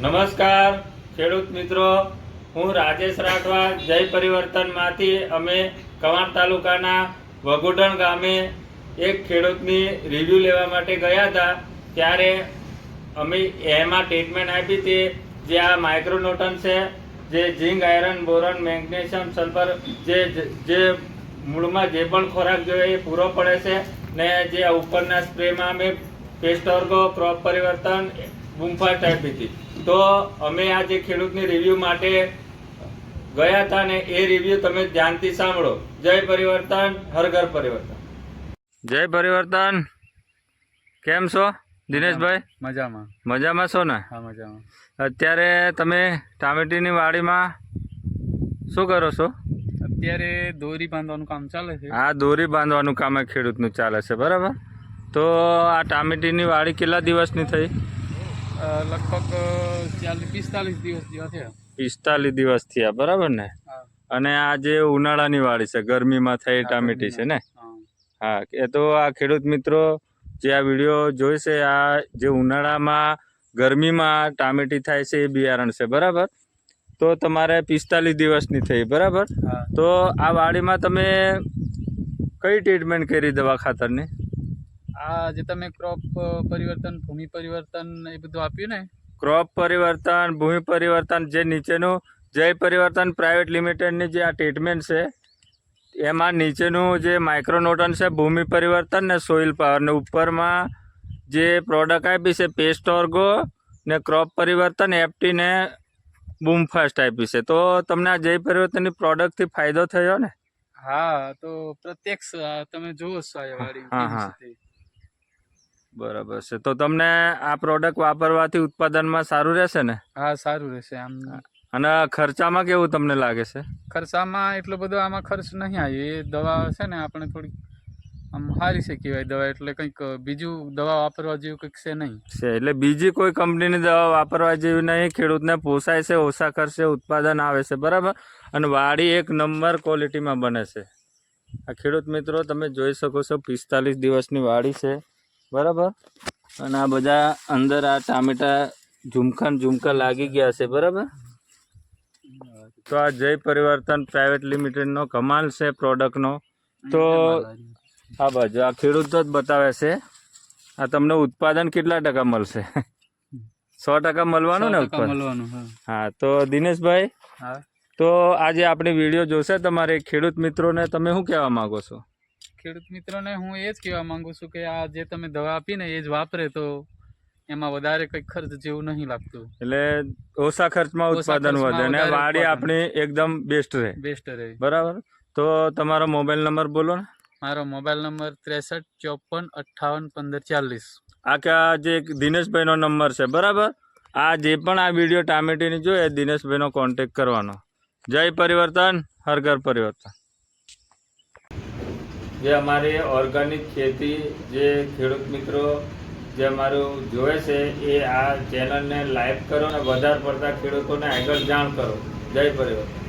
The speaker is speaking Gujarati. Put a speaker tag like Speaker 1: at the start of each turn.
Speaker 1: નમસ્કાર ખેડૂત મિત્રો, હું રાજેશ રાઠવા જય પરિવર્તનમાંથી અમે કવાંટ તાલુકાના વઘોડણ ગામે એક ખેડૂતની રિવ્યૂ લેવા માટે ગયા હતા. ત્યારે અમે એમાં ટ્રીટમેન્ટ આપી હતી જે આ માઇક્રોન્યુટ્રન છે, જે ઝીંક, આયરન, બોરોન, મેગ્નેશિયમ, સલ્ફર, જે મૂળમાં જે પણ ખોરાક જોઈએ એ પૂરો પડે છે. ને જે ઉપરના સ્પ્રેમાં અમે પેસ્ટોર્ગો, ક્રોપ પરિવર્તન, બૂમફાસ્ટ આપી હતી. તો અમે આ જે ખેડૂતની રિવ્યૂ માટે ગયા હતા ને એ રિવ્યૂ તમે ધ્યાનથી સાંભળો. જય પરિવર્તન, હર ઘર પરિવર્તન. જય પરિવર્તન. કેમ છો દિનેશભાઈ?
Speaker 2: મજામાં.
Speaker 1: મજામાં છો ને?
Speaker 2: હા, મજામાં.
Speaker 1: અત્યારે તમે ટામેટીની વાડીમાં શું કરો છો?
Speaker 2: અત્યારે દોરી બાંધવાનું કામ ચાલે છે.
Speaker 1: આ દોરી બાંધવાનું કામ આ ખેડૂતનું ચાલે છે, બરાબર? તો આ ટામેટીની વાડી કેટલા દિવસની થઈ?
Speaker 2: લગભગ 45 દિવસ જેવા થયા.
Speaker 1: 45 દિવસ થયા, બરાબર ને? અને આ જે ઉનાળાની વાડી છે, ગરમીમાં થઈ ટામેટી છે ને? હા, એ તો આ ખેડૂત મિત્રો જે આ વિડીયો જોઈશે, આ જે ઉનાળામાં ગરમીમાં ટામેટી થાય છે એ બિયારણ છે, બરાબર? તો તમારે 45 દિવસની થઈ, બરાબર? તો આ વાડીમાં તમે કઈ ટ્રીટમેન્ટ કરી દવા ખાતરની?
Speaker 2: આ જે તમે ક્રોપ પરિવર્તન, ભૂમિ પરિવર્તન એ બધું આપ્યું ને?
Speaker 1: ક્રોપ પરિવર્તન, ભૂમિ પરિવર્તન, જે નીચેનું જય પરિવર્તન પ્રાઇવેટ લિમિટેડની જે આ ટ્રીટમેન્ટ છે એમાં નીચેનું જે માઇક્રોન્યુટ્રન છે, ભૂમિ પરિવર્તન ને સોઇલ પાવર, ને ઉપરમાં જે પ્રોડક્ટ આપી છે પેસ્ટોર્ગો ને ક્રોપ પરિવર્તન, એફટી ને બૂમફાસ્ટ આપી છે. તો તમને આ જય પરિવર્તનની પ્રોડક્ટથી ફાયદો થયો ને?
Speaker 2: હા, તો પ્રત્યક્ષ તમે જુઓ છો આ વાડી.
Speaker 1: હા, બરાબર છે. તો તમને આ પ્રોડક્ટ વાપરવાથી ઉત્પાદનમાં સારું રહેશે ને?
Speaker 2: હા, સારું રહેશે. આમ
Speaker 1: અને ખર્ચામાં કેવું તમને લાગે છે?
Speaker 2: ખર્ચામાં એટલો બધો આમાં ખર્ચ નહીં આવ્યો. એ દવા છે ને આપણે થોડીક આમ સારી છે કહેવાય દવા, એટલે કંઈક બીજું દવા વાપરવા જેવું કંઈક છે નહીં.
Speaker 1: એટલે બીજી કોઈ કંપનીની દવા વાપરવા જેવી નહીં. ખેડૂતને પોસાય છે, ઓછા ખર્ચે ઉત્પાદન આવે છે, બરાબર? અને વાડી એક નંબર ક્વોલિટીમાં બને છે. આ ખેડૂત મિત્રો તમે જોઈ શકો છો, 45 દિવસની વાડી છે, બરાબર? અને આ બધા અંદર આ ટામેટા ઝુમખા લાગી ગયા છે, બરાબર? તો આ જય પરિવર્તન પ્રાઇવેટ લિમિટેડનો કમાલ છે પ્રોડક્ટનો. તો આ બાજુ આ ખેડૂત જ બતાવે છે. આ તમને ઉત્પાદન કેટલા ટકા મળશે? 100% મળવાનું ને ઉત્પાદન? હા. તો દિનેશભાઈ, તો આજે આપણી વિડીયો જોશે તમારે ખેડૂત મિત્રોને તમે શું કહેવા માંગો છો?
Speaker 2: ખેડૂત મિત્રોને હું એ જ કહેવા માંગુ છું કે આ જે તમે દવા આપીને એ જ વાપરે તો એમાં વધારે કંઈક ખર્ચ જેવું નહીં લાગતું.
Speaker 1: એટલે ઓછા ખર્ચમાં ઉત્પાદન વધે અને વાડી આપણી એકદમ બેસ્ટ રહે. બરાબર. તો તમારો મોબાઈલ નંબર બોલો ને.
Speaker 2: મારો મોબાઈલ નંબર 63 54 58 15 40.
Speaker 1: આ કે આ જે દિનેશભાઈનો નંબર છે, બરાબર? આ જે પણ આ વિડીયો ટામેટીની જોઈએ દિનેશભાઈનો કોન્ટેક્ટ કરવાનો. જય પરિવર્તન, હર ઘર પરિવર્તન. જે અમારી ઓર્ગેનિક ખેતી જે ખેડૂત મિત્રો જે અમારું જોવે છે એ આ ચેનલને લાઈક કરો અને વધારે પડતા ખેડૂતોને આગળ જાણ કરો. જય પરિવર્તન.